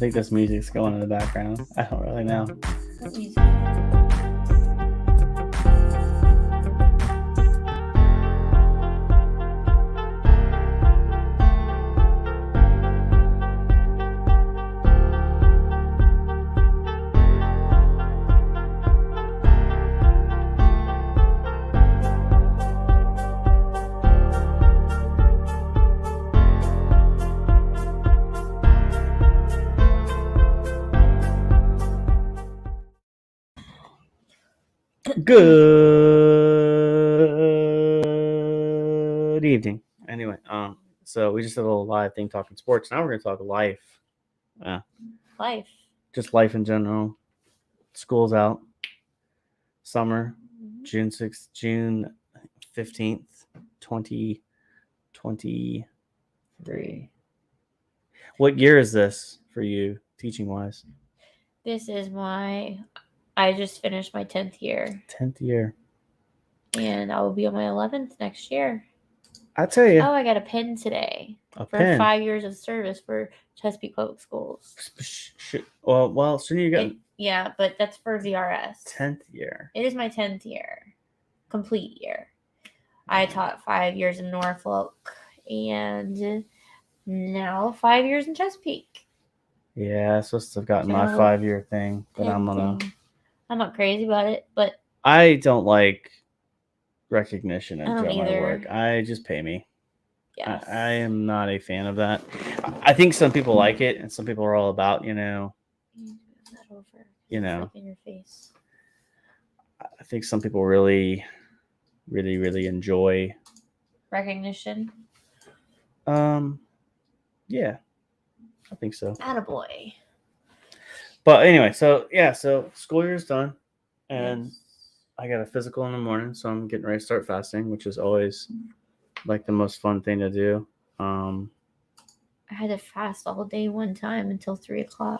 think this music's going in the background. I don't really know. What music? Good evening. Anyway, so we just did a little live thing talking sports. Now we're gonna talk life. Life. Just life in general. School's out. Summer, June 15th, 2023. What year is this for you, teaching wise? This is I just finished my 10th year. 10th year. And I will be on my 11th next year. I tell you. Oh, I got a pin today. A for pin? 5 years of service for Chesapeake Public Schools. Well, so you got... Yeah, but that's for VRS. 10th year. It is my 10th year. Complete year. I taught 5 years in Norfolk and now 5 years in Chesapeake. Yeah, I'm supposed to have gotten my 5-year thing, but I'm not crazy about it, but I don't like recognition and my either. work. just pay me. Yes. I am not a fan of that. I think some people like it, and some people are all about, in your face. I think some people really, really, really enjoy recognition. Yeah, I think so. Attaboy. But anyway, so school year's done, and I got a physical in the morning, so I'm getting ready to start fasting, which is always like the most fun thing to do. I had to fast all day one time until 3:00.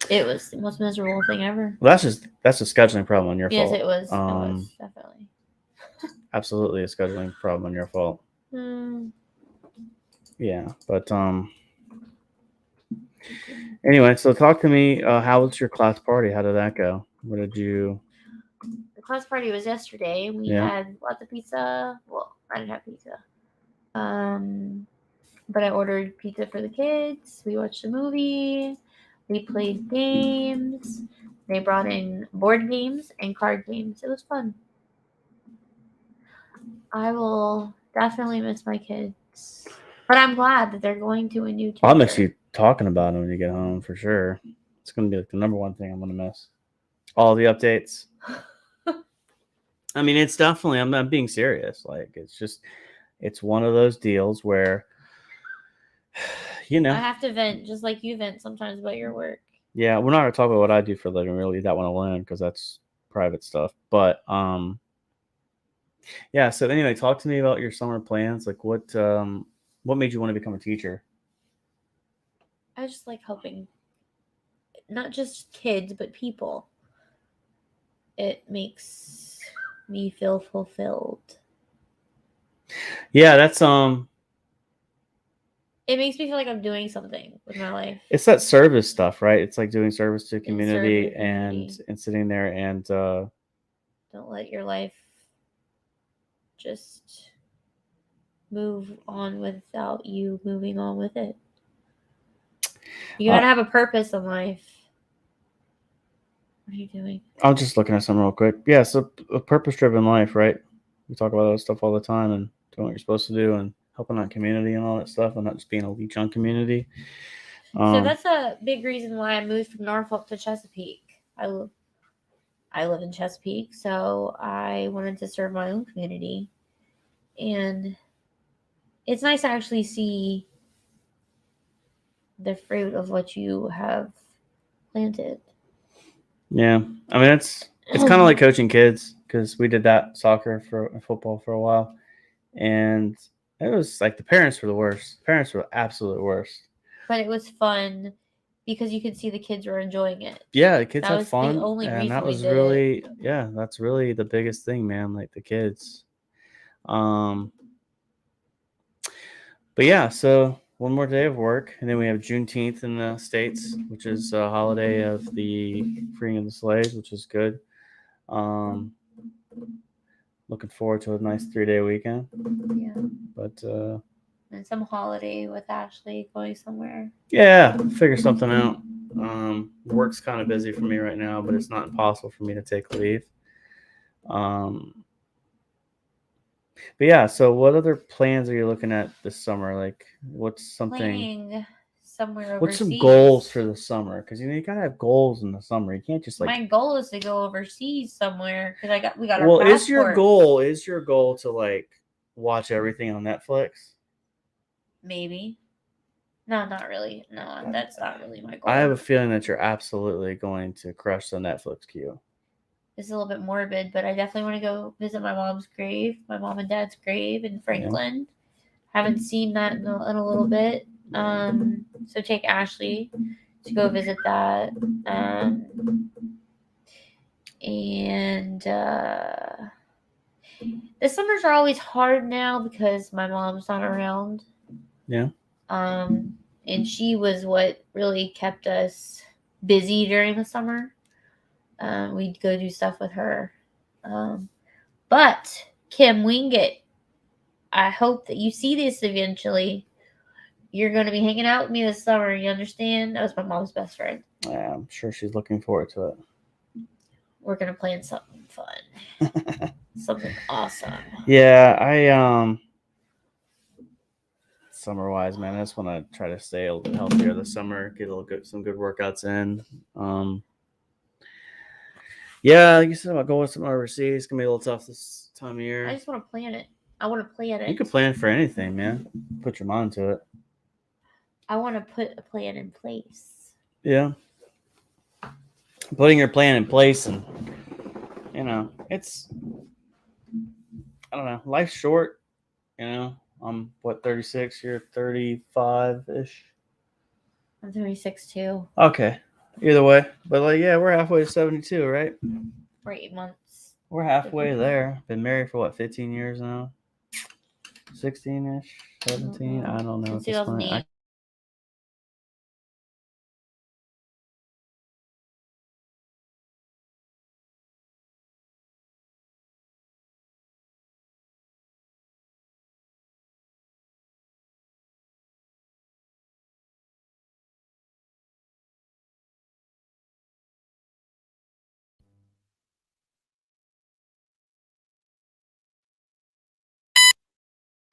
It was the most miserable thing ever. Well, that's a scheduling problem on your fault. Yes, it was. It was definitely. Absolutely a scheduling problem on your fault. Yeah, but anyway, so talk to me. How was your class party? How did that go? What did you? The class party was yesterday. We had lots of pizza. Well, I didn't have pizza. But I ordered pizza for the kids. We watched a movie. We played games. They brought in board games and card games. It was fun. I will definitely miss my kids. But I'm glad that they're going to a new teacher. I'll miss you talking about them when you get home for sure. It's going to be like the number one thing I'm going to miss. All the updates. I mean, it's definitely, I'm being serious. Like, it's one of those deals where, I have to vent just like you vent sometimes about your work. Yeah, we're not going to talk about what I do for a living. We'll leave that one alone because that's private stuff. But, yeah, so anyway, talk to me about your summer plans. Like, what made you want to become a teacher? I just like helping not just kids, but people. It makes me feel fulfilled. Yeah, that's it makes me feel like I'm doing something with my life. It's that service stuff, right? It's like doing service to the community and sitting there and don't let your life just move on without you moving on with it. You gotta have a purpose in life. What are you doing? I'm just looking at something real quick. Yeah, so a purpose-driven life, right? We talk about that stuff all the time and doing what you're supposed to do and helping out community and all that stuff and not just being a leech on community. So that's a big reason why I moved from Norfolk to Chesapeake. I live in Chesapeake, so I wanted to serve my own community. And it's nice to actually see the fruit of what you have planted. Yeah. I mean, it's kind of like coaching kids because we did that football for a while. And it was like the parents were the worst. Parents were the absolute worst. But it was fun because you could see the kids were enjoying it. Yeah, the kids had fun. The only reason that was that's really the biggest thing, man. Like the kids. But yeah, so one more day of work, and then we have Juneteenth in the States, which is a holiday of the freeing of the slaves, which is good. Um, looking forward to a nice 3-day weekend. Yeah. But and some holiday with Ashley going somewhere. yeah, figure something out. Work's kind of busy for me right now, but it's not impossible for me to take leave. But yeah, so what other plans are you looking at this summer? Like, what's something? Playing somewhere overseas. What's some goals for the summer? Because you gotta have goals in the summer. You can't just like. My goal is to go overseas somewhere because we got Well, our passports. is your goal to like watch everything on Netflix? Maybe. No, not really. No, that's not really my goal. I have a feeling that you're absolutely going to crush the Netflix queue. It's a little bit morbid, but I definitely want to go visit my mom's grave, my mom and dad's grave in Franklin. Yeah. Haven't seen that in a little bit. So take Ashley to go visit that. And the summers are always hard now because my mom's not around. Yeah. And she was what really kept us busy during the summer. We'd go do stuff with her. But Kim Wingate, I hope that you see this eventually. You're going to be hanging out with me this summer. You understand? That was my mom's best friend. Yeah, I'm sure she's looking forward to it. We're going to plan something fun. Something awesome. Yeah, I summer wise, man, I just want to try to stay a little healthier this summer, get some good workouts in. Yeah, like you said about going somewhere overseas, it's gonna be a little tough this time of year. I just want to plan it. I want to plan it. You can plan for anything, man. Put your mind to it. I want to put a plan in place. Yeah. Putting your plan in place, and it's, I don't know, life's short. I'm 36. You're 35-ish. I'm 36 too. Okay. Either way, but like, yeah, we're halfway to 72, right? For 8 months. We're halfway there. Been married for what, 15 years now? 16-ish, 17. I don't know. Since 2008.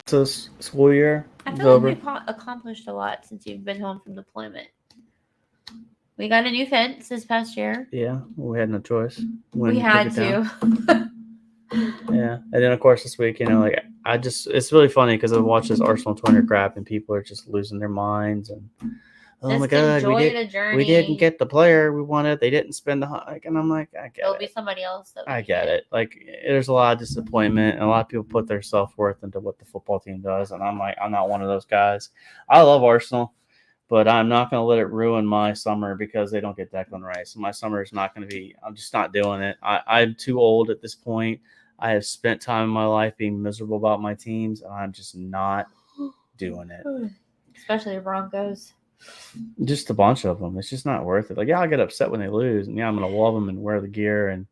So school year I is feel over. like we've accomplished a lot since you've been home from deployment. We got a new fence this past year. Yeah, we had no choice. We had to. Yeah, and then of course this week, it's really funny because I watch this Arsenal Twitter crap and people are just losing their minds and oh just my god, we didn't get the player we wanted. They didn't spend the hike, and I'm like, I get It'll it. be somebody else. I get it. Like, there's a lot of disappointment, and a lot of people put their self worth into what the football team does, and I'm like, I'm not one of those guys. I love Arsenal, but I'm not going to let it ruin my summer because they don't get Declan Rice. My summer is not going to be. I'm just not doing it. I'm too old at this point. I have spent time in my life being miserable about my teams, and I'm just not doing it. Especially the Broncos. Just a bunch of them. It's just not worth it. Like, yeah, I'll get upset when they lose, and yeah, I'm going to love them and wear the gear and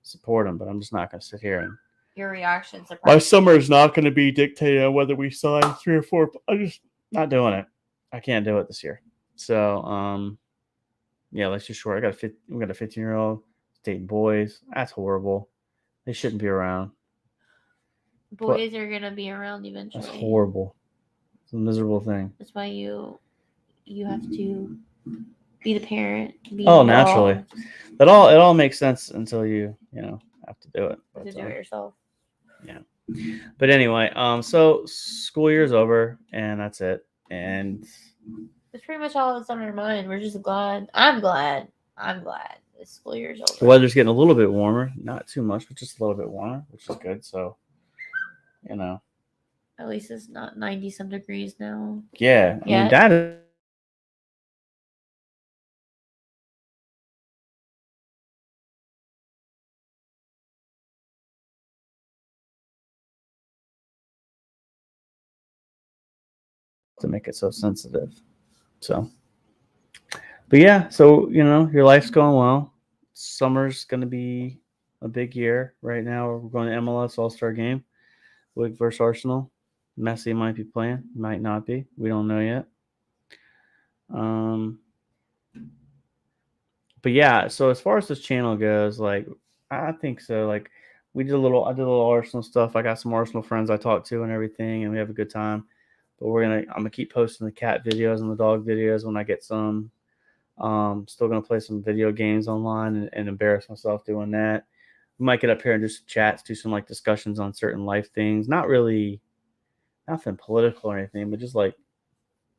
support them, but I'm just not going to sit here and. Your reactions are. My summer is not going to be dictated on whether we sign 3 or 4. I'm just not doing it. I can't do it this year. So, yeah, life's just short. We got a 15-year-old dating boys. That's horrible. They shouldn't be around. Boys are gonna be around eventually. That's horrible. It's a miserable thing. That's why you have to be the parent. Naturally. It all makes sense until you have to do it. You have to do it yourself. Yeah. But anyway, so school year's over and that's it. And it's pretty much all that's on our mind. We're just glad. I'm glad the school year's over. The weather's getting a little bit warmer, not too much, but just a little bit warmer, which is good. So, at least it's not 90-some degrees now. Yeah, I mean that to make it so sensitive. So, but yeah, so your life's going well. Summer's gonna be a big year. Right now, we're going to MLS All Star Game, Wig versus Arsenal. Messi might be playing, might not be. We don't know yet. But yeah, so as far as this channel goes, like I think so. Like I did a little Arsenal stuff. I got some Arsenal friends I talked to and everything, and we have a good time. But I'm gonna keep posting the cat videos and the dog videos when I get some. Still gonna play some video games online and embarrass myself doing that. We might get up here and do some chats, do some like discussions on certain life things. Not really nothing political or anything, but just like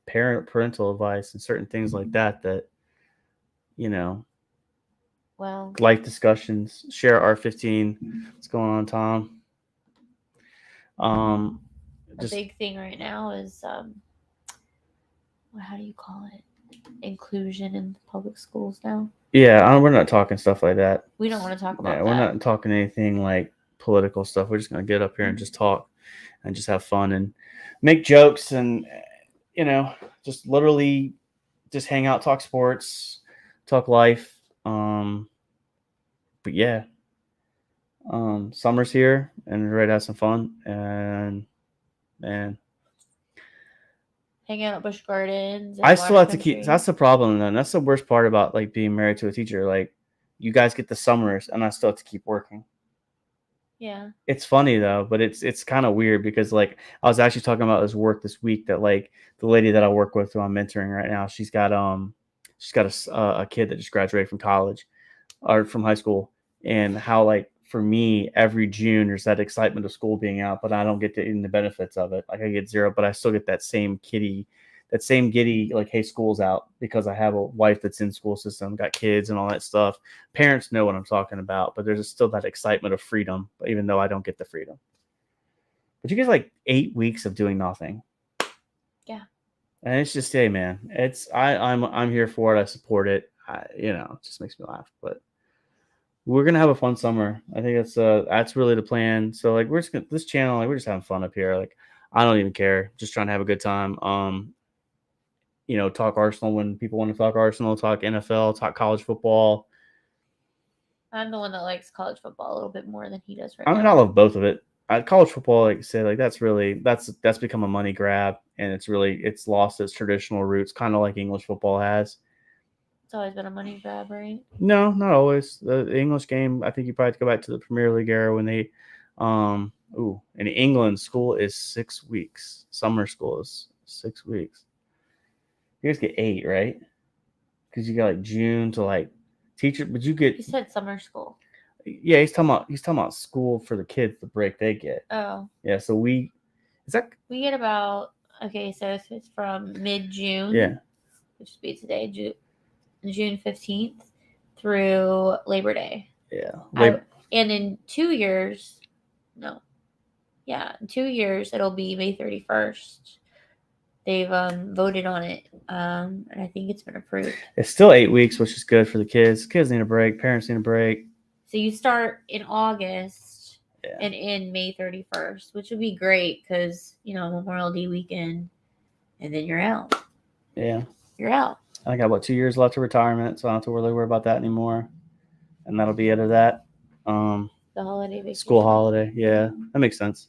parental advice and certain things like that you know Well, life discussions. Share R15. What's going on, Tom? A big thing right now is how do you call it? Inclusion in public schools now. Yeah, we're not talking stuff like that. We don't want to talk about that. We're not talking anything like political stuff. We're just gonna get up here and just talk and just have fun and make jokes and just literally just hang out, talk sports, talk life. But yeah, summer's here and we're ready to have some fun and hang out at Busch Gardens. I still have to keep. That's the problem, then. That's the worst part about like being married to a teacher. Like, you guys get the summers, and I still have to keep working. Yeah. It's funny though, but it's kind of weird because like I was actually talking about this work this week that like the lady that I work with who I'm mentoring right now, she's got a kid that just graduated from college or from high school, and how like for me every June there's that excitement of school being out, but I don't get to eat the benefits of it. Like I get zero, but I still get that same giddy like, hey, school's out, because I have a wife that's in school system, got kids and all that stuff. Parents know what I'm talking about, but there's still that excitement of freedom, even though I don't get the freedom. But you get like 8 weeks of doing nothing. Yeah. And it's just, hey man, I'm here for it. I support it. It just makes me laugh. But we're gonna have a fun summer. I think that's really the plan. So like this channel, like we're just having fun up here. Like I don't even care. Just trying to have a good time. Talk Arsenal when people want to talk Arsenal, talk NFL, talk college football. I'm the one that likes college football a little bit more than he does right now. I love both of it. College football, like I said, like that's become a money grab, and it's lost its traditional roots, kind of like English football has. It's always been a money grab, right? No, not always. The English game, I think you probably have to go back to the Premier League era when they, in England, school is 6 weeks. Summer school is 6 weeks. You guys get 8, right? Because you got like June to like teacher, but you get. He said summer school. Yeah, he's talking about school for the kids, the break they get. Oh. Yeah, so we get about, okay, so it's from mid-June. Yeah. Which would be today, June 15th through Labor Day. Yeah. And in 2 years, in 2 years it'll be May 31st. They've voted on it, and I think it's been approved. It's still 8 weeks, which is good for the kids. Kids need a break. Parents need a break. So you start in August and end May 31st, which would be great because, Memorial Day weekend, and then you're out. Yeah. You're out. I got 2 years left of retirement, so I don't have to really worry about that anymore. And that'll be it of that. The holiday vacation. School holiday. Yeah, that makes sense.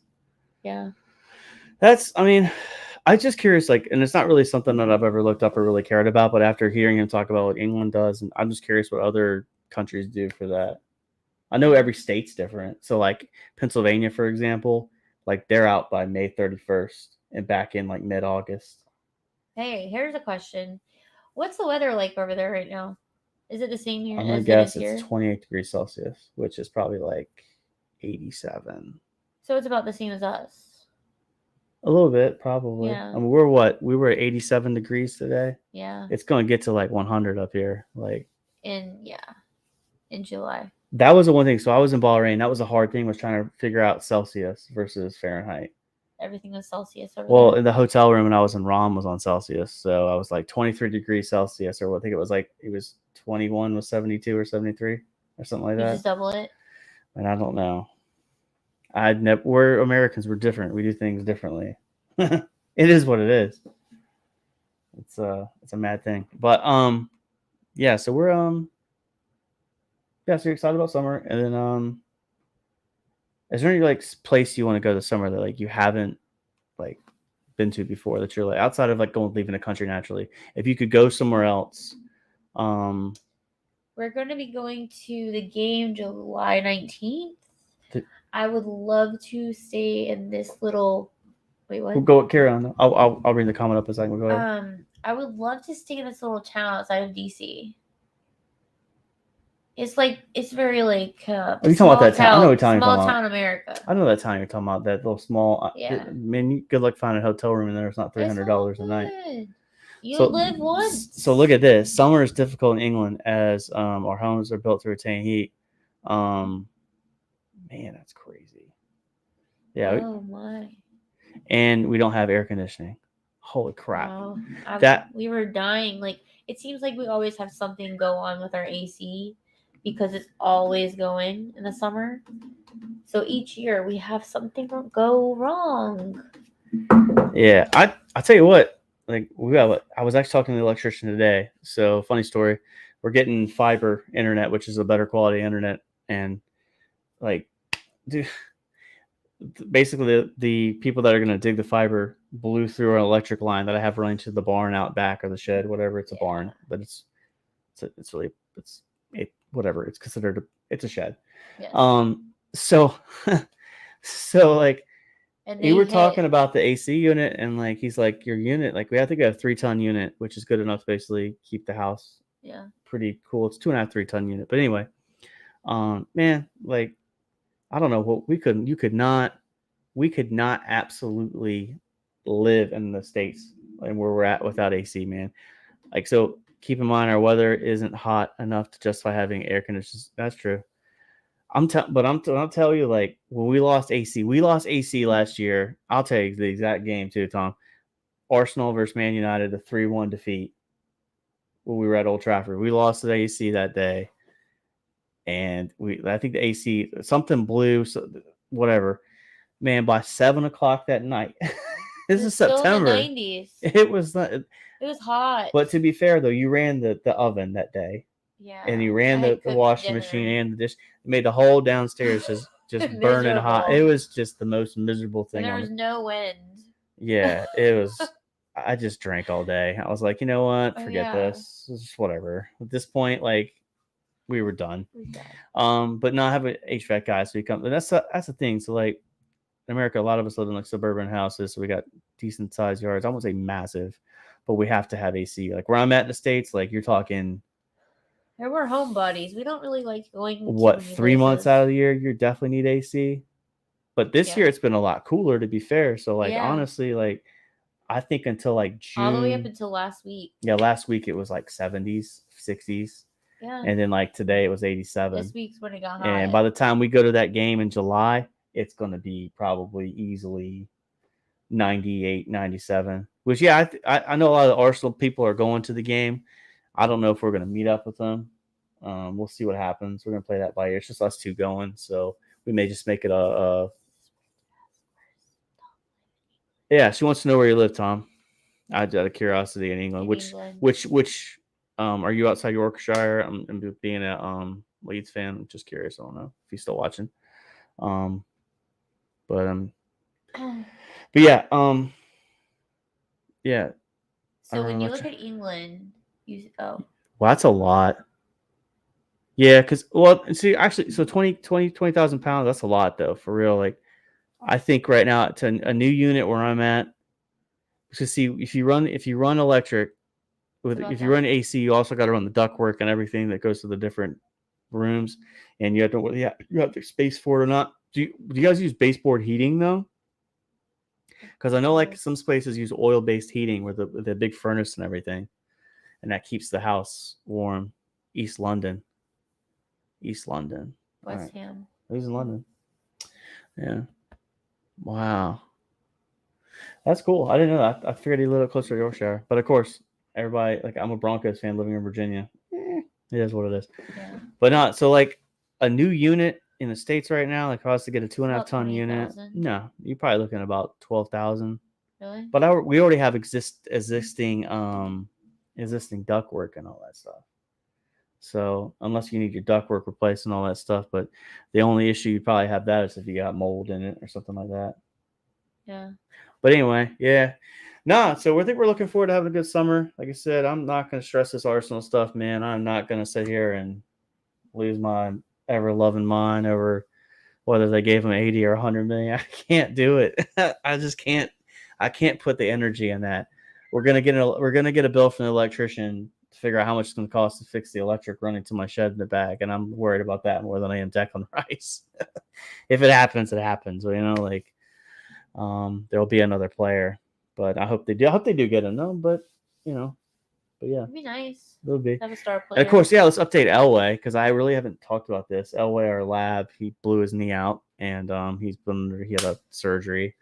Yeah. I'm just curious, like, and it's not really something that I've ever looked up or really cared about, but after hearing him talk about what England does, and I'm just curious what other countries do for that. I know every state's different. So like Pennsylvania, for example, like they're out by May 31st and back in like mid-August. Hey, here's a question. What's the weather like over there right now? Is it the same here? I'm going to guess it's 28 degrees Celsius, which is probably like 87. So it's about the same as us. A little bit, probably. Yeah. I mean, we were at 87 degrees today. Yeah. It's going to get to like 100 up here. Like in July. That was the one thing. So I was in Bahrain. That was a hard thing, was trying to figure out Celsius versus Fahrenheit. Everything was Celsius over Well, there. in the hotel room when I was in Rom was on Celsius. So I was like 23 degrees Celsius, or I think it was 21 was 72 or 73 or something like that. You just double it? And I don't know. We're Americans. We're different. We do things differently. It is what it is. It's a mad thing. But yeah, so we're yeah, so you're excited about summer, and then is there any like place you want to go this summer that like you haven't like been to before that you're like outside of like going leaving the country naturally? If you could go somewhere else, um, We're going to be going to the game July 19th. th- I would love to stay in this little. Wait, what? we'll go carry on. I'll bring the comment up in a second. We'll go ahead. I would love to stay in this little town outside of DC. It's like it's very like. Are you talking about that town? I know what town you're Small talking town about. America. I know that town you're talking about. That little small. Yeah. Man, good luck finding a hotel room in there. It's not $300 a night. You live once. So look at this. Summer is difficult in England as our homes are built to retain heat. Man, that's crazy. Yeah. Oh my. And we don't have air conditioning. Holy crap. Oh, we were dying. Like it seems like we always have something go on with our AC because it's always going in the summer. So each year we have something go wrong. Yeah, I tell you what, like I was actually talking to the electrician today. So funny story, we're getting fiber internet, which is a better quality internet, and like, dude, basically the people that are gonna dig the fiber blew through an electric line that I have running to the barn out back or the shed, whatever. It's a barn, but it's whatever. It's considered it's a shed. Yes. So so like. And we were talking about the AC unit, and like he's like, your unit, like we have to get a 3-ton unit, which is good enough to basically keep the house pretty cool. It's 2.5, 3-ton unit. But anyway, man, like I don't know what we could not absolutely live in the States and where we're at without AC, man. Like, so keep in mind our weather isn't hot enough to justify having air conditioners. That's true. I'll tell you, like when we lost AC last year. I'll tell you the exact game too, Tom. Arsenal versus Man United, the 3-1 defeat when we were at Old Trafford. We lost the AC that day, and I think the AC something blew, so whatever. Man, by 7:00 that night, this is September. Still in the 90s. It was not. It was hot. But to be fair, though, you ran the oven that day. Yeah, and you ran the washing machine and the dish. It made the whole downstairs just burning hot. It was just the most miserable thing. And there was no wind. Yeah, it was. I just drank all day. I was like, you know what? Forget this. It's just whatever. At this point, like we were done. But not have an HVAC guy, so you come. That's the thing. So like in America, a lot of us live in like suburban houses, so we got decent sized yards. I won't say massive, but we have to have AC. Like where I'm at in the States, like you're talking. We're homebodies. We don't really like going. 3 months out of the year, you definitely need AC. But this year, it's been a lot cooler, to be fair. So, like, honestly, like, I think until like June. All the way up until last week. Yeah, last week it was like 70s, 60s. Yeah. And then, like, today it was 87. This week's when it got hot. And by the time we go to that game in July, it's going to be probably easily 98, 97. Which, yeah, I know a lot of the Arsenal people are going to the game. I don't know if we're going to meet up with them. We'll see what happens. We're going to play that by ear. It's just us two going. So we may just make it Yeah, she wants to know where you live, Tom. Out of curiosity in England. Which are you outside Yorkshire? I'm being a Leeds fan. I'm just curious. I don't know if he's still watching. But yeah. Yeah. So when you look at England, well, that's a lot. Yeah, because see, actually, so 20,000 pounds. That's a lot, though, for real. Like, I think right now to a new unit where I'm at. So see, if you run electric, if you run AC, you also got to run the ductwork and everything that goes to the different rooms, and you have the space for it or not. Do you guys use baseboard heating though? Because I know like some places use oil-based heating with the big furnace and everything, and that keeps the house warm. East London. West Ham. He's in London. Yeah. Wow. That's cool. I didn't know that. I figured he lived closer to Yorkshire. But of course, everybody, like, I'm a Broncos fan living in Virginia. It is what it is. Yeah. But not so like a new unit in the States right now, like for us to get a 2.5 ton unit. No, you're probably looking at about 12,000. Really? But we already have existing ductwork and all that stuff. So unless you need your ductwork replaced and all that stuff, but the only issue you probably have that is if you got mold in it or something like that. Yeah. But anyway, yeah. Nah, so I think we're looking forward to having a good summer. Like I said, I'm not going to stress this Arsenal stuff, man. I'm not going to sit here and lose my ever loving mind over whether they gave him 80 or 100 million. I can't do it. I just can't. I can't put the energy in that. We're gonna get a bill from the electrician to figure out how much it's gonna cost to fix the electric running to my shed in the back, and I'm worried about that more than I am Declan Rice. If it happens, it happens. You know, like there'll be another player, but I hope they do. I hope they do get him. No, but you know, but yeah, It'd be nice. it'll be. Have a star player. And of course, yeah, let's update Elway because I really haven't talked about this. Elway, our lab, he blew his knee out, and he had a surgery,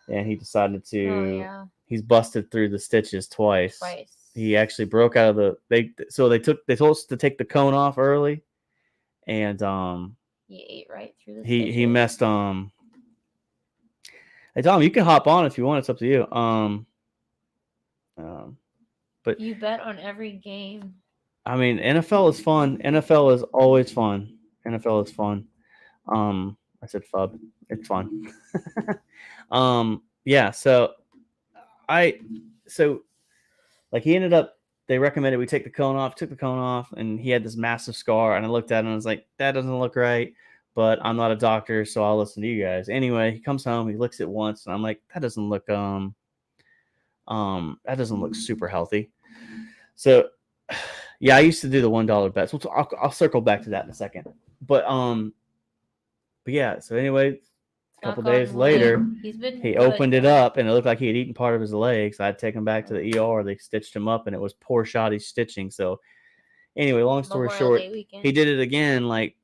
and he decided to. Oh, yeah. He's busted through the stitches twice. Twice. He actually broke out of the. They told us to take the cone off early, and he ate right through the. He messed Hey Tom, you can hop on if you want. It's up to you. But you bet on every game. I mean, NFL is fun. NFL is always fun. NFL is fun. I said fub. It's fun. Yeah. So like he ended up. They recommended we take the cone off. Took the cone off, and he had this massive scar. And I looked at it and I was like, that doesn't look right. But I'm not a doctor, so I'll listen to you guys. Anyway, he comes home, he looks at it once, and I'm like, that doesn't look super healthy. So yeah, I used to do the $1 bets. I'll circle back to that in a second. But yeah, so anyway, a couple days later, he opened it up and it looked like he had eaten part of his leg. So I had to take him back to the ER. They stitched him up and it was poor shoddy stitching. So anyway, long story short, he did it again like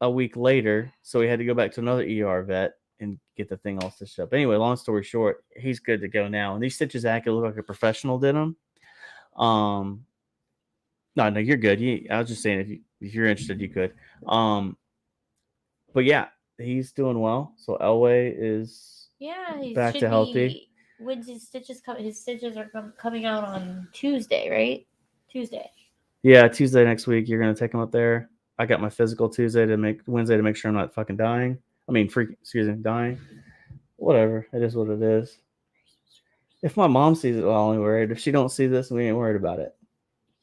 a week later. So he had to go back to another ER vet and get the thing all stitched up. Anyway, long story short, he's good to go now. And these stitches actually look like a professional did them. No, you're good. I was just saying if you're interested, you could. But yeah, he's doing well. So Elway is back to healthy. When's his stitches come? His stitches are coming out on Tuesday, right? Tuesday. Yeah, Tuesday next week. You're gonna take him up there. I got my physical Wednesday to make sure I'm not fucking dying. I mean, dying. Whatever. It is what it is. If my mom sees it, I'll only worried. If she don't see this, we ain't worried about it.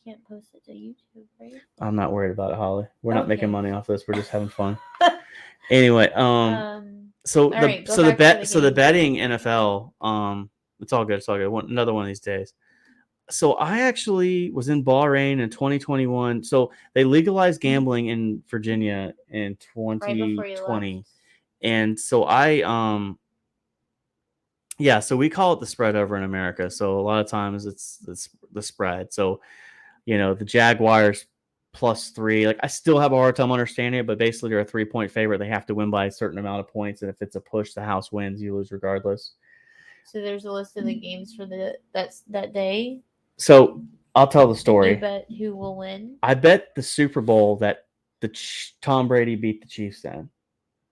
You can't post it to YouTube, right? I'm not worried about it, Holly. We're not making money off this. We're just having fun. Anyway, so the betting NFL, it's all good. It's all good. Another one of these days. So I actually was in Bahrain in 2021. So they legalized gambling in Virginia in 2020. And so so we call it the spread over in America. So a lot of times it's the spread. So, the Jaguars +3, like I still have a hard time understanding it, but basically they're a 3-point favorite. They have to win by a certain amount of points. And if it's a push, the house wins, you lose regardless. So there's a list of the games for that day. So I'll tell the story. You bet who will win? I bet the Super Bowl that Tom Brady beat the Chiefs in,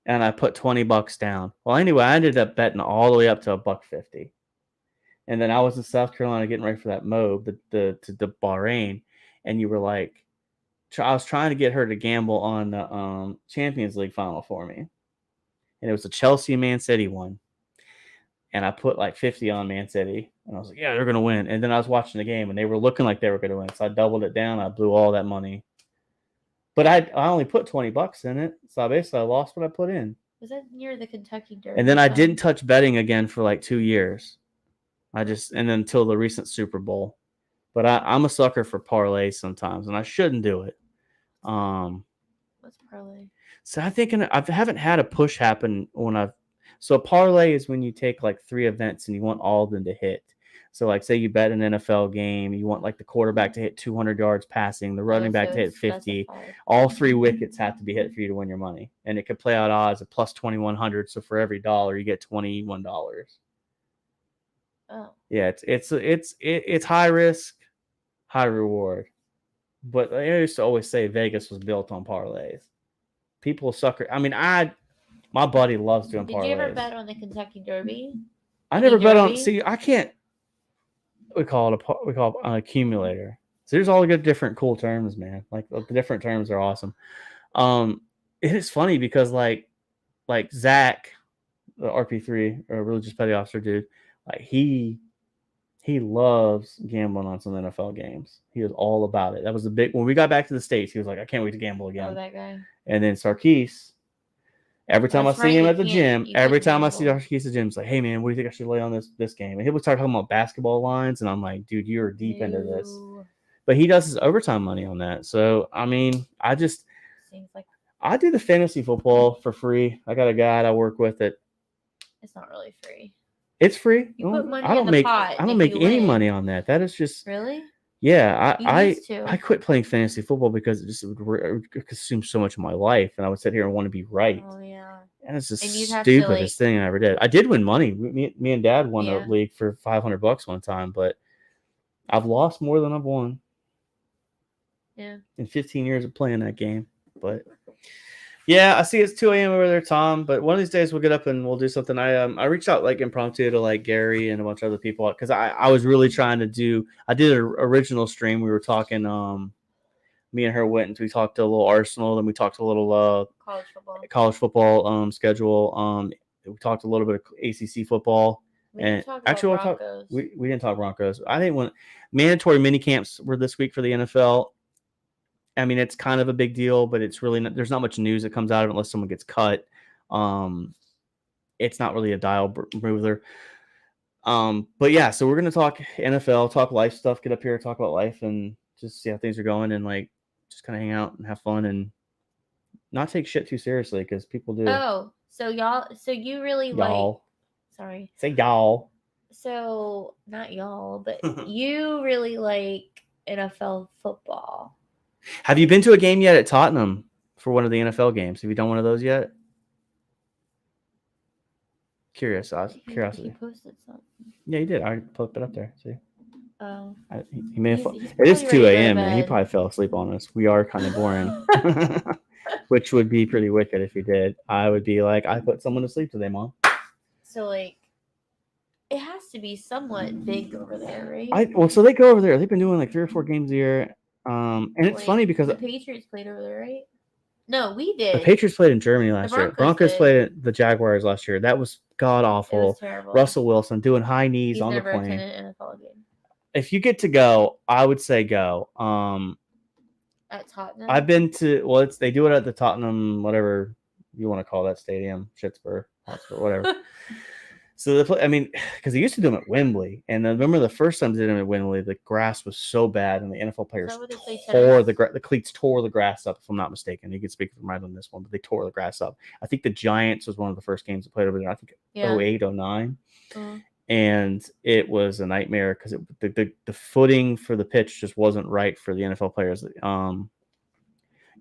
and I put $20 down. Well, anyway, I ended up betting all the way up to $1.50, and then I was in South Carolina getting ready for that mob, the Bahrain, and you were like, I was trying to get her to gamble on the Champions League final for me, and it was the Chelsea Man City one. And I put like 50 on Man City. And I was like, yeah, they're going to win. And then I was watching the game and they were looking like they were going to win. So I doubled it down. I blew all that money. But I only put $20 in it. So I lost what I put in. Was that near the Kentucky Derby? And then I didn't touch betting again for like 2 years. And then until the recent Super Bowl. But I'm a sucker for parlays sometimes. And I shouldn't do it. What's parlay? So I haven't had a push happen when So a parlay is when you take like 3 events and you want all of them to hit. So like say you bet an NFL game, you want like the quarterback to hit 200 yards passing, the running back to hit 50. All 3 wickets have to be hit for you to win your money. And it could play out odds of plus 2,100. So for every dollar you get $21. Oh. Yeah, it's high risk, high reward. But I used to always say Vegas was built on parlays. People sucker. I mean, my buddy loves doing parlays. Did you ever bet on the Kentucky Derby? I You never mean bet on. Derby? See, I can't. We call it an accumulator. So there's all the good different cool terms, man. Like the different terms are awesome. It is funny because like Zach, the RP3 or religious petty officer dude, like he loves gambling on some NFL games. He was all about it. That was the big when we got back to the States, he was like, I can't wait to gamble Oh, again. that guy. And then Sarkis, every time That's I see him right, at the gym, you every can't time I see gamble. Sarkis at the gym, it's like, hey man, what do you think I should lay on this game? And he would start talking about basketball lines, and I'm like, dude, you're deep into this. No. But he does his overtime money on that. So I mean, Seems like I do the fantasy football for free. I got a guy I work with that it's not really free. it's free. You put money I don't in the make pot I don't if make you any win. money on that. That is just Really? yeah. You used to. I quit playing fantasy football because it just would consume so much of my life, and I would sit here and want to be right. Oh yeah. And it's the And you'd have to, stupidest thing I ever did. I did win money. Me and Dad won a Yeah. league for $500 one time, but I've lost more than I've won Yeah. in 15 years of playing that game. But yeah, I see it's 2 a.m. over there, Tom. But one of these days we'll get up and we'll do something. I reached out like impromptu to like Gary and a bunch of other people because I was really trying to do. I did an original stream. We were talking. Me and her went and we talked a little Arsenal. Then we talked a little college football schedule. We talked a little bit of ACC football. We didn't talk about Broncos. We didn't talk Broncos. I think when mandatory mini camps were this week for the NFL. I mean, it's kind of a big deal, but it's really not, there's not much news that comes out of it unless someone gets cut. It's not really a dial mover. But yeah, so we're gonna talk NFL, talk life stuff, get up here, talk about life, and just see how things are going, and like just kind of hang out and have fun and not take shit too seriously because people do. Oh, so you really y'all. Sorry. Say y'all. So not y'all, but you really like NFL football. Have you been to a game yet at Tottenham for one of the NFL games? Have you done one of those yet? Curiosity. He posted something. Yeah, he did. I put it up there. See. Oh. He may have. He's it is 2 a.m. and and he probably fell asleep on us. We are kind of boring, which would be pretty wicked if he did. I would be like, I put someone to sleep today, Mom. So like, it has to be somewhat big over there, right? So they go over there. They've been doing like 3 or 4 games a year. And it's funny because the Patriots played over there, right? No, we did. The Patriots played in Germany last year. Broncos played the Jaguars last year. That was god awful. It was terrible. Russell Wilson doing high knees on the plane. He's never attended an NFL game. If you get to go, I would say go. At Tottenham. I've been to they do it at the Tottenham, whatever you want to call that stadium, Hotspur, whatever. So because they used to do them at Wembley, and I remember the first time they did them at Wembley, the grass was so bad, and the NFL players tore the cleats tore the grass up. If I'm not mistaken, you can speak if I'm right on this one, but they tore the grass up. I think the Giants was one of the first games that played over there. I think 08, 09. And it was a nightmare because the footing for the pitch just wasn't right for the NFL players.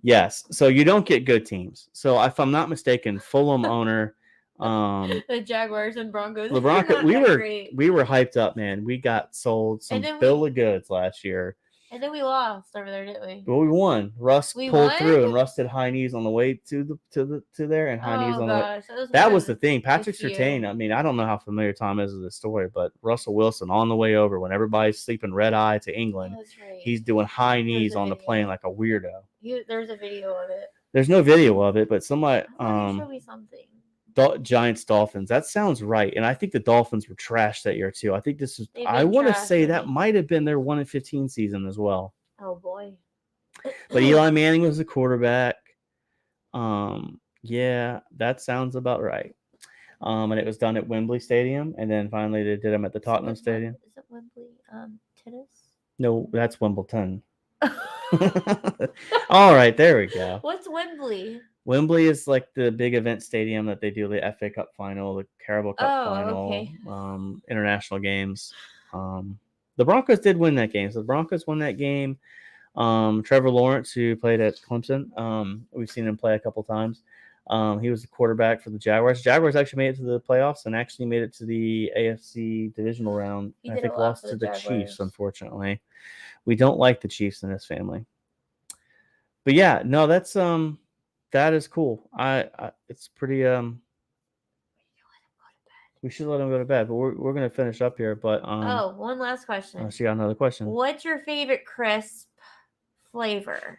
Yes, so you don't get good teams. So if I'm not mistaken, Fulham owner. The Jaguars and Broncos. We were hyped up, man. We got sold some bill of goods last year. And then we lost over there, didn't we? Well, we won. Russ pulled through, and Russ did high knees on the way to there, and high knees on the way. That was the thing. Patrick Surtain. I mean, I don't know how familiar Tom is with this story, but Russell Wilson on the way over when everybody's sleeping red eye to England, he's doing high knees on the plane like a weirdo. There's a video of it. There's no video of it, but somebody show me something. Giants Dolphins. That sounds right, and I think the Dolphins were trashed that year too. I think this is. I want to say that might have been their 1-15 season as well. Oh boy! But Eli Manning was the quarterback. Yeah, that sounds about right. And it was done at Wembley Stadium, and then finally they did them at the Tottenham Stadium. Is it Wembley? Tennis? No, that's Wimbledon. All right, there we go. What's Wembley? Wembley is like the big event stadium that they do the FA Cup final, the Carabao Cup final, okay. International games. The Broncos did win that game. So the Broncos won that game. Trevor Lawrence, who played at Clemson, we've seen him play a couple times. He was the quarterback for the Jaguars. Jaguars actually made it to the playoffs and actually made it to the AFC divisional round. I think lost to the Chiefs, unfortunately. We don't like the Chiefs in this family. But yeah, no, that's that is cool. It's pretty We should let him go to bed, but we're gonna finish up here. But one last question. she got another question. What's your favorite crisp flavor?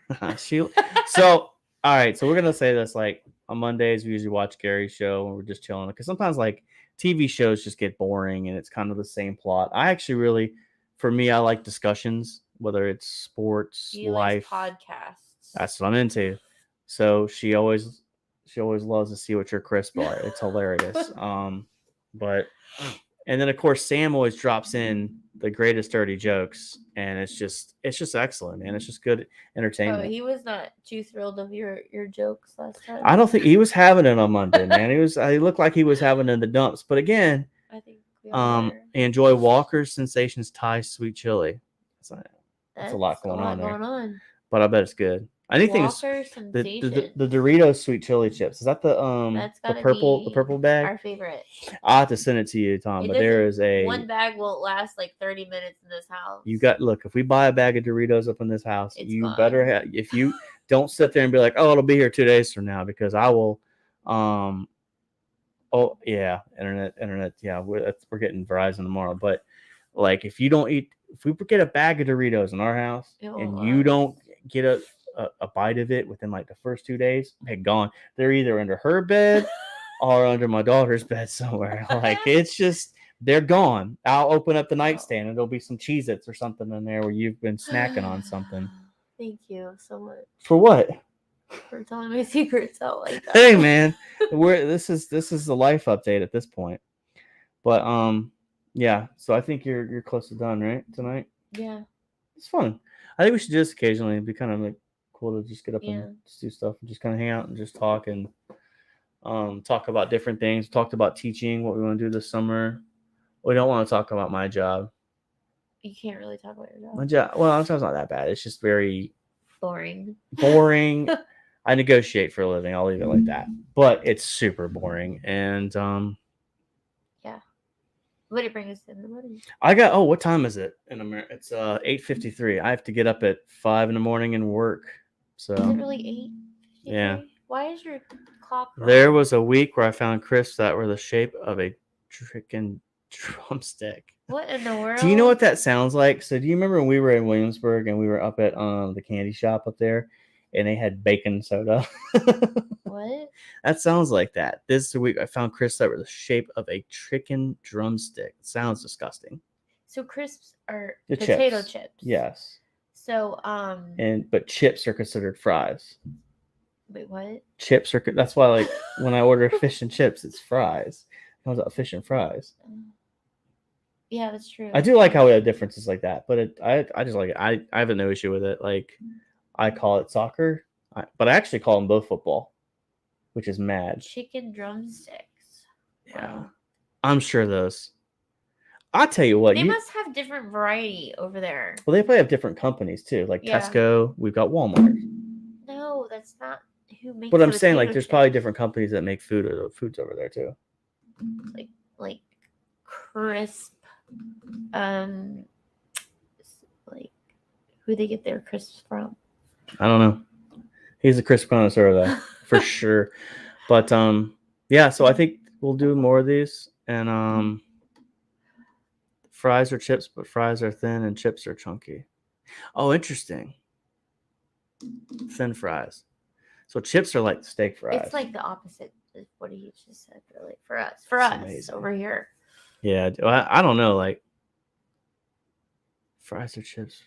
So all right, so we're gonna say this like on Mondays we usually watch Gary's show and we're just chilling because sometimes like TV shows just get boring and it's kind of the same plot. I actually really, for me, I like discussions, whether it's sports, life, podcasts. That's what I'm into. So she always loves to see what your crisp are. It's hilarious. But and then of course Sam always drops in the greatest dirty jokes, and it's just excellent, man. It's just good entertainment. Oh, he was not too thrilled of your jokes last time. I don't think he was having it on Monday, man. He looked like he was having it in the dumps. But again, I think we all were. Enjoy Walker's Sensations Thai Sweet Chili. That's a lot going on there. But I bet it's good. Anything the Doritos sweet chili chips. Is that the purple bag? Our favorite. I'll have to send it to you, Tom. But there is one bag won't last like 30 minutes in this house. If we buy a bag of Doritos up in this house, you better have, if you don't sit there and be like, oh, it'll be here 2 days from now, because I will oh yeah, internet, yeah, we're getting Verizon tomorrow. But like if we get a bag of Doritos in our house and you don't get a bite of it within like the first 2 days, they're gone. They're either under her bed or under my daughter's bed somewhere. Like it's just, they're gone. I'll open up the nightstand and there'll be some Cheez-Its or something in there where you've been snacking on something. Thank you so much. For what? For telling my secrets out like that. Hey man, this is the life update at this point. But yeah, so I think you're close to done, right? Tonight? Yeah. It's fun. I think we should just occasionally be kind of like cool to just get up and just do stuff and just kind of hang out and just talk and talk about different things. We talked about teaching, what we want to do this summer. We don't want to talk about my job. You can't really talk about your job. My job, well, my job's not that bad. It's just very boring. I negotiate for a living. I'll leave it like that. But it's super boring. And yeah. What it brings us in the morning? What time is it in America? It's 8:53. I have to get up at 5 a.m. and work. So is it really 8? Yeah. Why is your clock wrong? There was a week where I found crisps that were the shape of a chicken drumstick. What in the world? Do you know what that sounds like? So do you remember when we were in Williamsburg and we were up at the candy shop up there and they had bacon soda? What? That sounds like that. This week I found crisps that were the shape of a chicken drumstick. It sounds disgusting. So crisps are potato chips. Yes. So but chips are considered fries. Wait, what? Chips are, that's why like when I order fish and chips, it's fries. It comes out fish and fries. Yeah, that's true. I do like how we have differences like that, but I just like it. I have no issue with it. Like I call it soccer, but I actually call them both football, which is mad. Chicken drumsticks. Yeah, wow. I'm sure those. I'll tell you what. They must have different variety over there. Well, they probably have different companies too, like Tesco. We've got Walmart. No, that's not who makes. But I'm saying, like, there's probably different companies that make foods over there too. Like crisp. Like who they get their crisps from? I don't know. He's a crisp connoisseur though, for sure. But yeah. So I think we'll do more of these, and fries are chips, but fries are thin and chips are chunky. Oh, interesting. Thin fries. So chips are like steak fries. It's like the opposite of what he just said. Really, for us amazing. Over here. Yeah, I don't know, like fries or chips.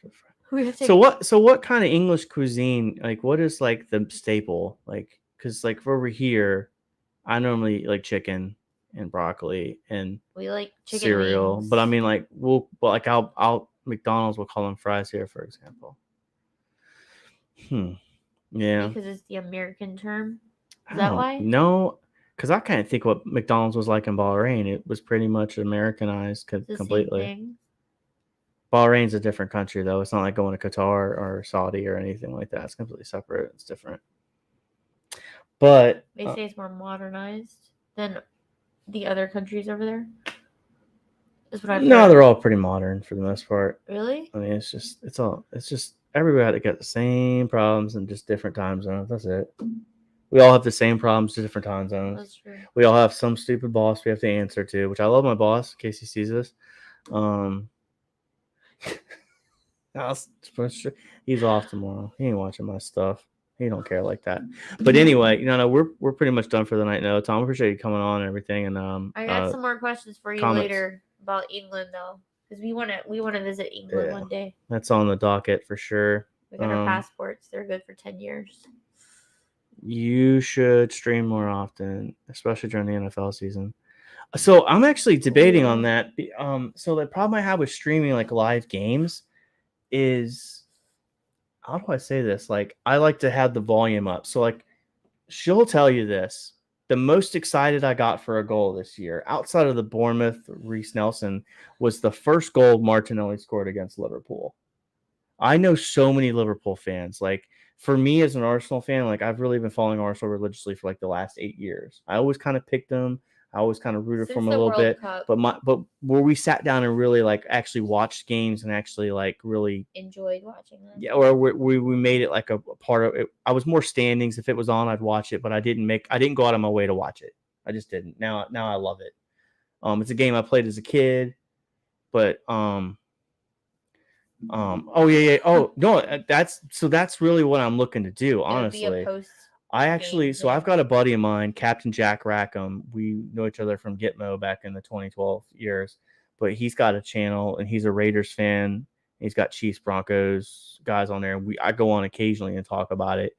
So what kind of English cuisine? Like, what is like the staple? Like, because like over here, I normally like chicken and broccoli and we like chicken cereal. wings. But I mean, like I'll McDonald's will call them fries here, for example. Yeah. Because it's the American term. Is that why? No. Because I kind of think what McDonald's was like in Bahrain. It was pretty much Americanized completely. Bahrain's a different country, though. It's not like going to Qatar or Saudi or anything like that. It's completely separate. It's different. But they say it's more modernized than the other countries over there. Is what I've heard. No, they're all pretty modern for the most part. Really? I mean, it's just everybody got the same problems and just different time zones. That's it. We all have the same problems, just different time zones. That's true. We all have some stupid boss we have to answer to, which I love my boss in case he sees this. He's off tomorrow. He ain't watching my stuff. He don't care like that. But anyway, no, we're pretty much done for the night now. Tom, I appreciate you coming on and everything. And I got some more questions for you comments. later about England though, because we want to visit England one day. That's on the docket for sure. We got our passports. They're good for 10 years. You should stream more often, especially during the NFL season. So I'm actually debating on that. So the problem I have with streaming like live games is, how do I say this? Like, I like to have the volume up. So like, she'll tell you this. The most excited I got for a goal this year, outside of the Bournemouth Reece Nelson, was the first goal Martinelli scored against Liverpool. I know so many Liverpool fans. Like, for me as an Arsenal fan, like, I've really been following Arsenal religiously for like the last 8 years. I always kind of picked them. I always kind of rooted for them a little bit. But where we sat down and really like actually watched games and actually like really enjoyed watching them. Yeah, or we made it like a part of it. I was more standings. If it was on, I'd watch it, but I didn't go out of my way to watch it. I just didn't. Now I love it. It's a game I played as a kid, but oh yeah. Oh no, that's really what I'm looking to do, honestly. I've got a buddy of mine, Captain Jack Rackham. We know each other from Gitmo back in the 2012 years, but he's got a channel and he's a Raiders fan. He's got Chiefs, Broncos guys on there. I go on occasionally and talk about it.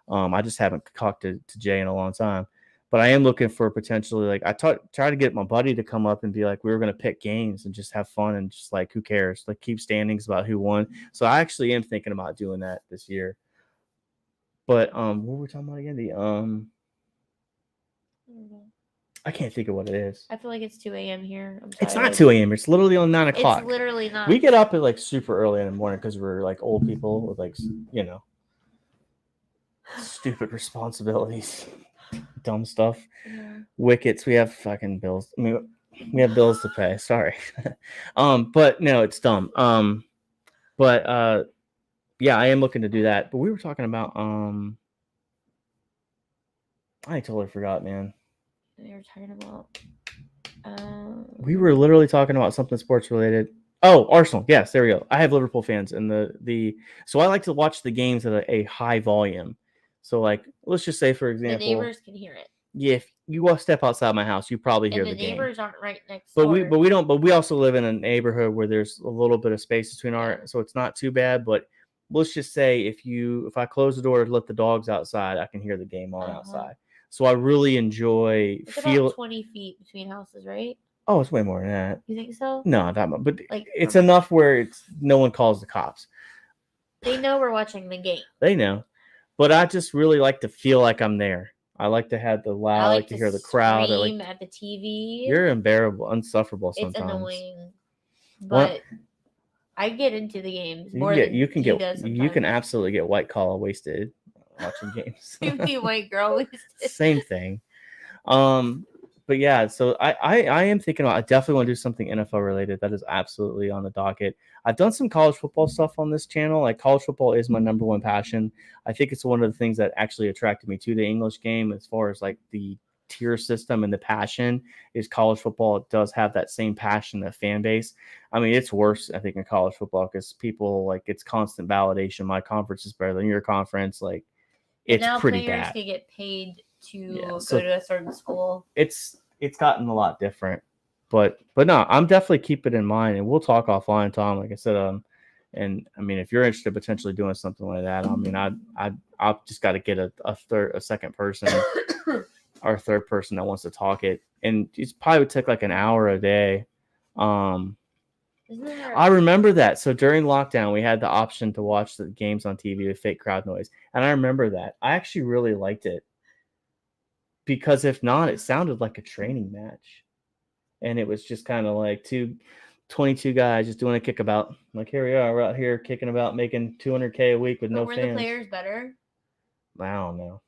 I just haven't talked to Jay in a long time, but I am looking for potentially, like, I try to get my buddy to come up and be like, we were going to pick games and just have fun and just like, who cares? Like, keep standings about who won. So I actually am thinking about doing that this year. But what were we talking about again? I can't think of what it is. I feel like it's 2 a.m. here. It's not 2 a.m. It's literally on 9 o'clock. It's literally not. We get up at like super early in the morning because we're like old people with like, stupid responsibilities, dumb stuff, wickets. We have fucking bills. I mean, we have bills to pay. Sorry. But no, it's dumb. Yeah, I am looking to do that. But we were talking about I totally forgot, man. We were talking about we were literally talking about something sports related. Oh, Arsenal. Yes, there we go. I have Liverpool fans and so I like to watch the games at a high volume. So like, let's just say, for example, the neighbors can hear it. Yeah, if you go step outside my house, you probably hear the game. The neighbors aren't right next door. But we also live in a neighborhood where there's a little bit of space between so it's not too bad. But let's just say if I close the door and let the dogs outside, I can hear the game on outside. So I really enjoy about 20 feet between houses, right? Oh, it's way more than that. You think so? No, not much. But like, it's enough where no one calls the cops. They know we're watching the game. They know. But I just really like to feel like I'm there. I like to have the loud. I like to hear the crowd. At the TV. You're unbearable, insufferable sometimes. It's annoying. But I get into the games more you can absolutely get white collar wasted watching games. You be white girl wasted. Same thing. But yeah, so I am thinking about, I definitely want to do something NFL related. That is absolutely on the docket. I've done some college football stuff on this channel. Like, college football is my number one passion. I think it's one of the things that actually attracted me to the English game, as far as like the tier system and the passion, is college football. It does have that same passion, that fan base. I mean, it's worse, I think, in college football because people, like, it's constant validation. My conference is better than your conference. Like, it's pretty bad. Players can get paid to go to a certain school. It's gotten a lot different, but no, I'm definitely keeping it in mind, and we'll talk offline, Tom. Like I said, and I mean, if you're interested in potentially doing something like that, I mean, I've just got to get a second person or a third person that wants to talk it, and it probably would take like an hour a day. I remember that. So during lockdown, we had the option to watch the games on TV with fake crowd noise, and I remember that. I actually really liked it. Because if not, it sounded like a training match. And it was just kind of like 22 guys just doing a kickabout. Like, here we are, we're out here kicking about, making $200K a week with no fans. Were the players better? I don't know.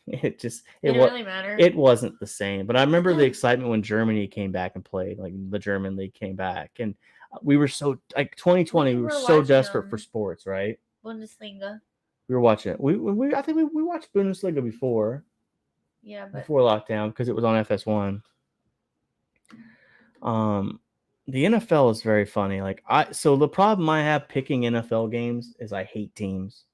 It didn't really matter. It wasn't the same. But I remember the excitement when Germany came back and played. Like, the German league came back. And we were so, like, 2020, we were so desperate for sports, right? Bundesliga. We were watching it. We I think we watched Bundesliga before Yeah, but lockdown because it was on FS1. The NFL is very funny. Like so the problem I have picking NFL games is I hate teams.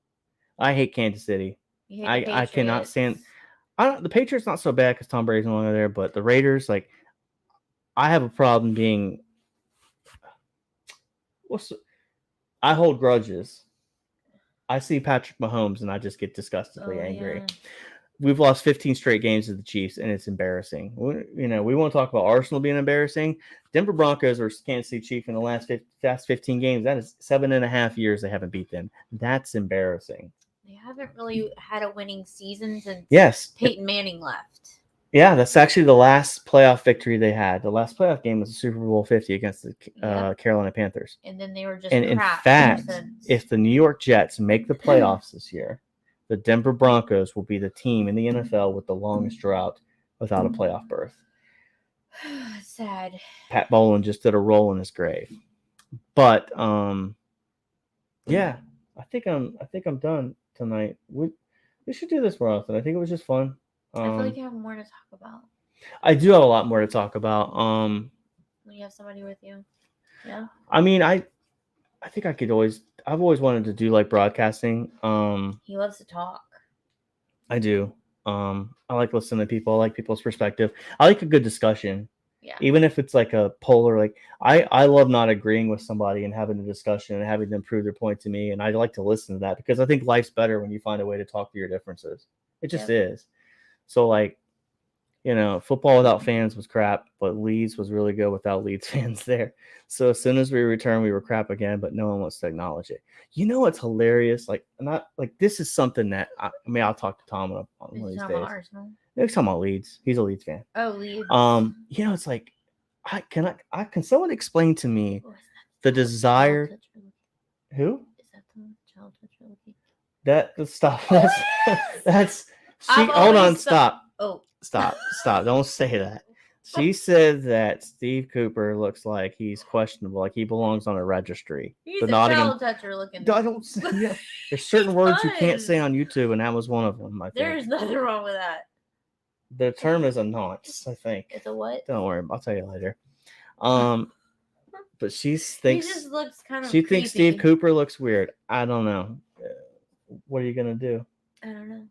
I hate Kansas City. you hate the I cannot Patriots. stand. The Patriots not so bad because Tom Brady's no longer there, but the Raiders, like, I have a problem being. I hold grudges. I see Patrick Mahomes and I just get disgustedly angry. Yeah. We've lost 15 straight games to the Chiefs, and it's embarrassing. We want to talk about Arsenal being embarrassing. Denver Broncos or Kansas City Chiefs in the last 15 games. That is 7.5 years they haven't beat them. That's embarrassing. They haven't really had a winning season since Peyton Manning left. Yeah, that's actually the last playoff victory they had. The last playoff game was the Super Bowl 50 against the Carolina Panthers. And then they were just in fact, if the New York Jets make the playoffs this year, the Denver Broncos will be the team in the NFL with the longest drought without a playoff berth. Sad. Pat Bowlen just did a roll in his grave. But yeah, I think I'm done tonight. We should do this more often. I think it was just fun. I feel like you have more to talk about. I do have a lot more to talk about. When you have somebody with you. Yeah. I mean, I think I've always wanted to do like broadcasting. He loves to talk. I do. I like listening to people. I like people's perspective. I like a good discussion. Yeah. Even if it's like a polar, like I love not agreeing with somebody and having a discussion and having them prove their point to me. And I like to listen to that because I think life's better when you find a way to talk through your differences. It just is. So like, football without fans was crap, but Leeds was really good without Leeds fans there. So as soon as we returned, we were crap again, but no one wants to acknowledge it. You know what's hilarious? Like, this is something that I'll talk to Tom on one of these days. Arsenal? Next time about Leeds. He's a Leeds fan. Oh, Leeds. It's like, can someone explain to me the desire? Who? Is that the child trilogy? Stop. That's. Hold on. Stop. Oh. Stop. Don't say that. She said that Steve Cooper looks like he's questionable, like he belongs on a registry. He's a child toucher looking. There's certain words you can't say on YouTube, and that was one of them. I think. There's nothing wrong with that. The term is a nonce, I think. It's a what? Don't worry, I'll tell you later. But she thinks he just looks kind of. She thinks Steve Cooper looks weird. I don't know. What are you gonna do? I don't know.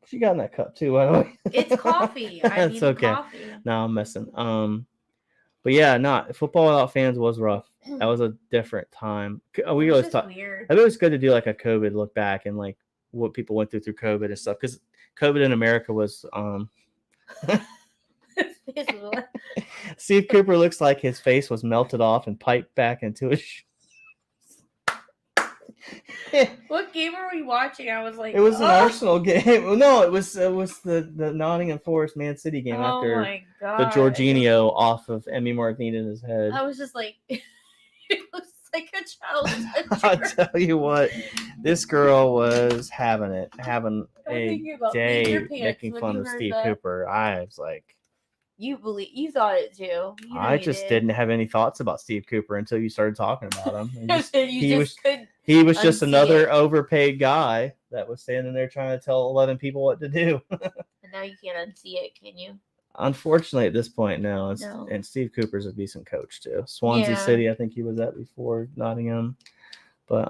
She got in that cup too, by the way. It's coffee. That's okay. Coffee. No, I'm messing. But yeah, football without fans was rough. That was a different time. We always talk. Weird. I think it was good to do like a COVID look back and like what people went through COVID and stuff because COVID in America was. Steve Cooper looks like his face was melted off and piped back into his. What game are we watching? I was like, it was an Arsenal game. No, it was the Nottingham Forest Man City game after the Jorginho off of Emi Martinez's head. I was just like, it looks like a child. I'll tell you what, this girl was having a day making fun of Steve Cooper. I was like, you thought it too. I just didn't have any thoughts about Steve Cooper until you started talking about him. He was just another overpaid guy that was standing there trying to tell 11 people what to do. And now you can't unsee it, can you? Unfortunately, at this point, no. And Steve Cooper's a decent coach too. Swansea City, I think he was at before Nottingham. But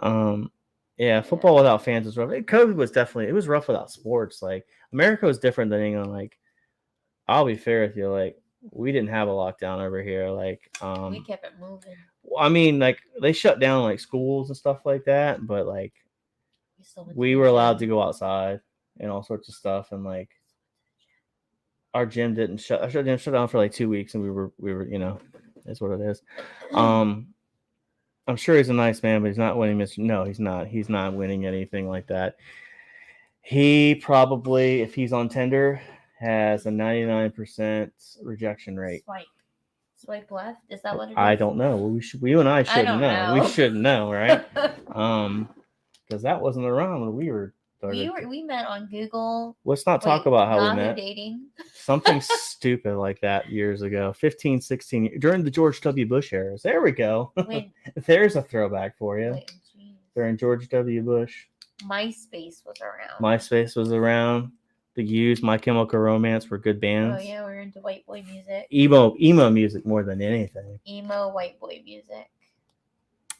football without fans was rough. COVID was definitely, it was rough without sports. Like America was different than England. Like, I'll be fair with you. Like, we didn't have a lockdown over here. Like, we kept it moving. I mean, like they shut down like schools and stuff like that, but like we were allowed to go outside and all sorts of stuff. And like our gym didn't shut down for like 2 weeks, and we were is what it is. I'm sure he's a nice man, but he's not winning. No, he's not. He's not winning anything like that. He probably, if he's on Tinder, has a 99% rejection rate. Swipe left? Is that what it is? I don't know. You and I shouldn't know. We shouldn't know, right? Because that wasn't around when we were started. We met on Google. Let's not talk about how we met. Dating. Something stupid like that years ago. 15, 16 during the George W. Bush eras. There we go. There's a throwback for you. During George W. Bush. MySpace was around. MySpace was around. The Used, My Chemical Romance were good bands. Oh yeah, we're into white boy music. Emo music more than anything. Emo white boy music.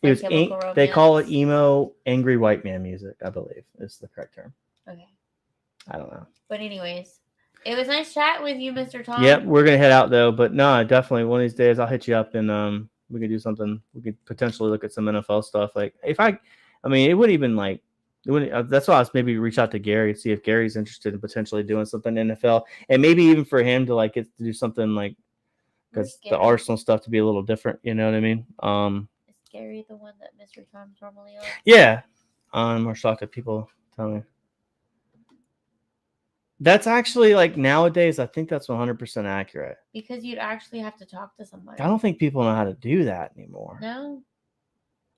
It was they call it emo angry white man music, I believe is the correct term. Okay. I don't know. But anyways, it was nice chatting with you, Mr. Tom. Yep, we're gonna head out though, but no, definitely one of these days I'll hit you up and we could do something. We could potentially look at some NFL stuff. Like if I mean, it wouldn't even like it wouldn't. That's why I was maybe reach out to Gary, see if Gary's interested in potentially doing something in NFL, and maybe even for him to like get to do something like because the Arsenal stuff to be a little different. You know what I mean? Is Gary the one that Mr. Tom's normally on? Yeah, I'm more shocked that people tell me. That's actually like nowadays. I think that's 100% accurate. Because you'd actually have to talk to somebody. I don't think people know how to do that anymore. No.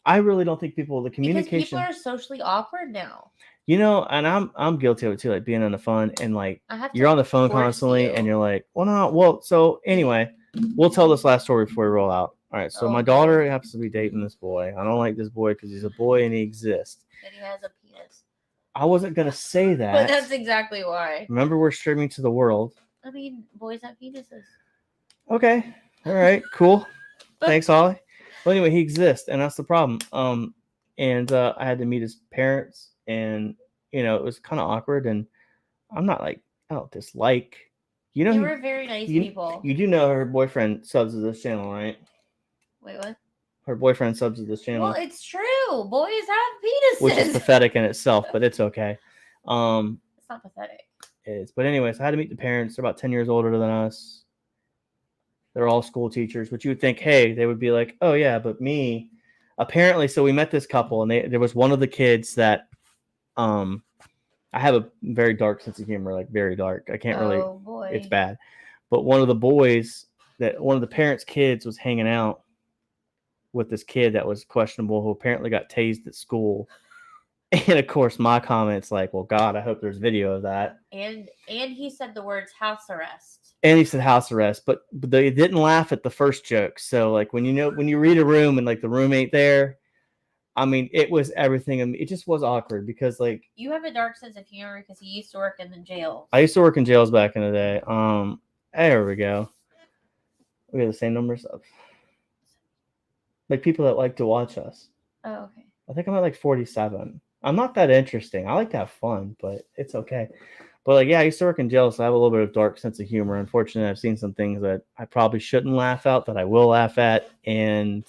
I really don't think people. The communication. Because people are socially awkward now. You know, and I'm guilty of it too. Like being on the phone and like you're on the phone constantly, and you're like, well, no, well. So anyway, we'll tell this last story before we roll out. All right. So my daughter happens to be dating this boy. I don't like this boy because he's a boy and he exists. And he has a penis. I wasn't gonna say that. But that's exactly why. Remember, we're streaming to the world. I mean, boys have penises. Okay. All right. Cool. Thanks, Holly. Well, anyway, he exists, and that's the problem. And I had to meet his parents, and you know, it was kind of awkward. And I'm not like I don't dislike. You know, they were very nice people. You do know her boyfriend subs to this channel, right? Wait, what? Her boyfriend subs to this channel. Well, it's true. Boys have penises. Which is pathetic in itself, but it's okay. It's not pathetic. It is. But anyways, I had to meet the parents. They're about 10 years older than us. They're all school teachers, which you would think, hey, they would be like, oh, yeah, but me. Apparently, so we met this couple, and there was one of the kids that I have a very dark sense of humor, like very dark. I can't really. Oh, boy. It's bad. But one of the boys, one of the parents' kids was hanging out with this kid that was questionable who apparently got tased at school. And of course my comments like, well, God, I hope there's video of that. And he said the words house arrest. And he said house arrest, but they didn't laugh at the first joke. So like when you read a room and like the roommate there, I mean, it was everything. It just was awkward because like you have a dark sense of humor because you used to work in the jails. I used to work in jails back in the day. There we go. We have the same numbers of like people that like to watch us. Oh, okay. I think I'm at like 47. I'm not that interesting. I like to have fun, but it's okay. But like, yeah, I used to work in jail, so I have a little bit of dark sense of humor. Unfortunately, I've seen some things that I probably shouldn't laugh at that I will laugh at, and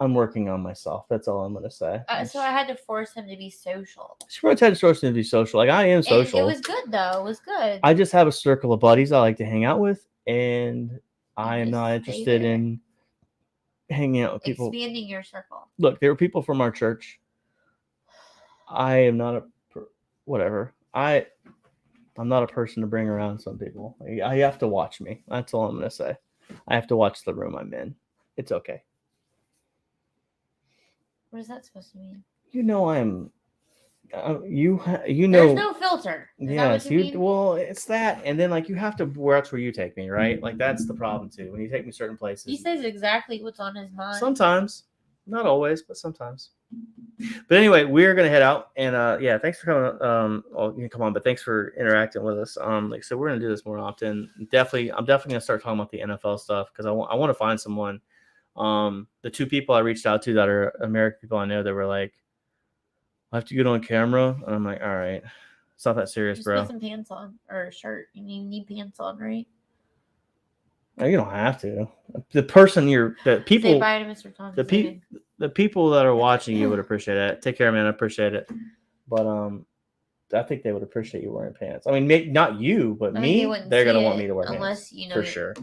I'm working on myself. That's all I'm gonna say. So I had to force him to be social. She really had to force him to be social. Like I am social. It was good though. It was good. I just have a circle of buddies I like to hang out with, and I am not interested in hanging out with people. Expanding your circle. Look, there were people from our church. I am not whatever. I'm not a person to bring around some people. I have to watch me. That's all I'm going to say. I have to watch the room I'm in. It's okay. What is that supposed to mean? You know I'm you know there's no filter. Yes, well, it's that, and then like you have to watch where you take me, right? Like that's the problem too. When you take me certain places, he says exactly what's on his mind. Sometimes, not always, but sometimes. But anyway, we're gonna head out, and yeah, thanks for coming. Well, you can come on, but thanks for interacting with us. Like I said, we're gonna do this more often. I'm definitely gonna start talking about the NFL stuff because I want to find someone. The two people I reached out to that are American people I know that were like, I have to get on camera, and I'm like, all right, it's not that serious, just bro. Put some pants on or a shirt. You need pants on, right? No, you don't have to. The person people. Say bye to Mr. Thompson. The people that are watching you would appreciate it. Take care, man. I appreciate it. But I think they would appreciate you wearing pants. I mean, not you, but me. They're gonna want me to wear unless, pants for sure.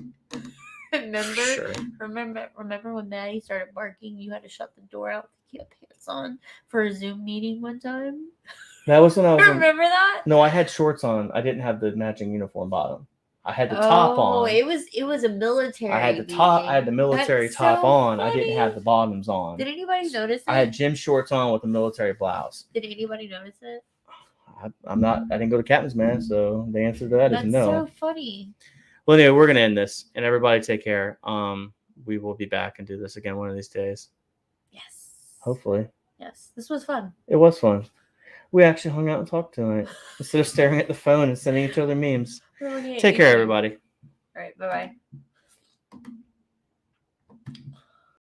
Remember when Maddie started barking? You had to shut the door out to keep pants on for a Zoom meeting one time. That was when I was. Remember that? No, I had shorts on. I didn't have the matching uniform bottom. I had the top on. Oh, it was a military. I had the top. I had the military top on. Funny. I didn't have the bottoms on. Did anybody notice it? I had gym shorts on with a military blouse. Did anybody notice it? I'm not. I didn't go to captain's man, so the answer to that is no. That's so funny. Well, anyway, we're gonna end this, and everybody take care. We will be back and do this again one of these days. Yes. Hopefully. Yes, this was fun. It was fun. We actually hung out and talked tonight instead of staring at the phone and sending each other memes. We're looking at Take care, YouTube. everybody. All right. Bye bye.